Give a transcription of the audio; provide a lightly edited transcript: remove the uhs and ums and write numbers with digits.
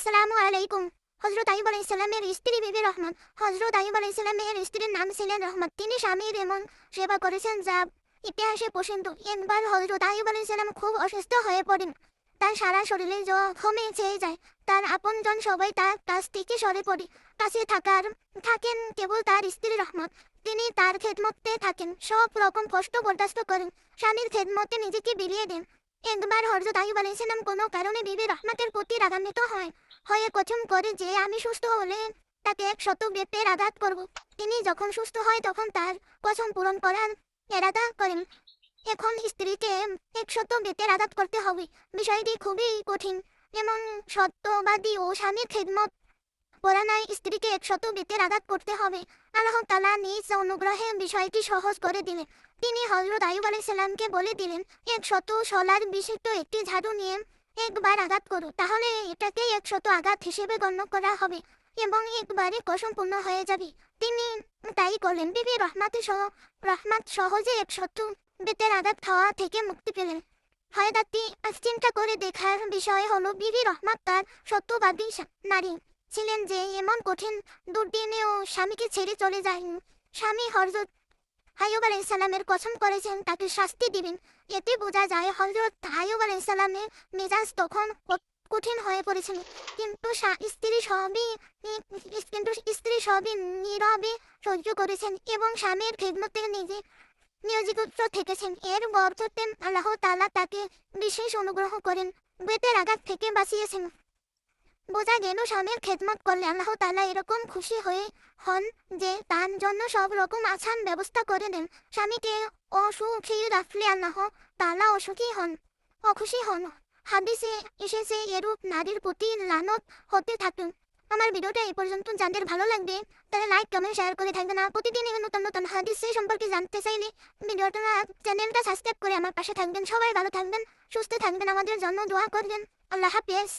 আসসালামু আলাইকুম। হযরত আইয়ুব আলাইহিস সালামের স্ত্রী বিবি রহমত। হযরত আইয়ুব আলাইহিস সালামের স্ত্রীর নাম ছিলেন রহমত। তিনি স্বামীর এমন সেবা করেছেন যা ইতিহাসে প্রসিদ্ধ। একবার হযরত আইয়ুব আলাইহিস সালাম খুব অসুস্থ হয়ে পড়েন। তার সারা শরীরে জখমে ছেয়ে যায়। তার আপনজন সবাই তার কাছ থেকে সরে পড়ে। কাছে থাকেন কেবল তার স্ত্রী রহমত। তিনি তার খেদমতে থাকেন, সব রকম কষ্ট বরদাস্ত করেন, স্বামীর খেদমতে নিজেকে বিলিয়ে দেন। একবার হযরত আইয়ুব আলাইহিস সালাম কোনো কারণে বিবি রহমতের প্রতি রাগান্বিত হয়ে কসম করে যে আমি সুস্থ হলে তাকে 100 বেতের আঘাত করব। তিনি যখন সুস্থ হয় তখন তার কসম পূরণ করার ইরাদা করেন। এখন স্ত্রীকে 100 বেতের আঘাত করতে হবে। বিষয়টি খুবই কঠিন। এমন সত্যবাদী ও স্বামীর খেদমত পরায়ণ স্ত্রীকে 100 বেতের আঘাত করতে হবে। আল্লাহ তাআলা নিজ অনুগ্রহে বিষয়টি সহজ করে দিলেন। তিনি হযরত আইয়ুব আলাইহিস সালামকে বলে দিলেন, 100 শলার বিশিষ্ট একটি ঝাড়ু নিয়ে একবার আঘাত করো, তাহলে এটাকে 100 আঘাত হিসেবে গণ্য করা হবে এবং একবারে কসম পূর্ণ হয়ে যাবে। তিনি তাই করলেন। বিবি রহমত সহজে 100 বেতের আঘাত খাওয়া থেকে মুক্তি পেলেন। হয়দাতি চিন্তা করে দেখার বিষয় হলো বিবি রহমত তার সত্যবাদী নারী ছিলেন যে এমন কঠিন দুর্দিনেও স্বামীকে ছেড়ে চলে যায়নি। স্বামী হযরত আইয়ুব আলাইহিস সালামের কসম করেছেন তাকে শাস্তি দিবেন। এতে বোঝা যায় হযরত আইয়ুব আলাইহিস সালামের মেজাজ তখন কঠিন হয়ে পড়েছিল। কিন্তু স্ত্রী সবই নীরবে সহ্য করেছেন এবং স্বামীর খেদমতে নিজে নিয়োজিত থেকেছেন। এর অর্থে আল্লাহ তাআলা তাকে বিশেষ অনুগ্রহ করেন, বেতের আঘাত থেকে বাঁচিয়েছেন। বোঝা গেল স্বামীর খেদমত করলে আল্লাহ তাআলা এরকম খুশি হন যে তার জন্য সব রকম আসান ব্যবস্থা করে দেন। স্বামীকে অসুখী রাখলে আল্লাহ তাআলা অখুশি হন। হাদিসে এসেছে এরূপ নারীর প্রতি লানত হতে থাকেন। আমার ভিডিওটা এই পর্যন্ত। যাদের ভালো লাগবে তারা লাইক কমেন্ট শেয়ার করে থাকবেন। আর প্রতিদিন নতুন নতুন হাদিস সম্পর্কে জানতে চাইলে চ্যানেলটা সাবস্ক্রাইব করে আমার পাশে থাকবেন। সবাই ভালো থাকবেন, সুস্থ থাকবেন, আমাদের জন্য দোয়া করবেন। আল্লাহ হাফেজ।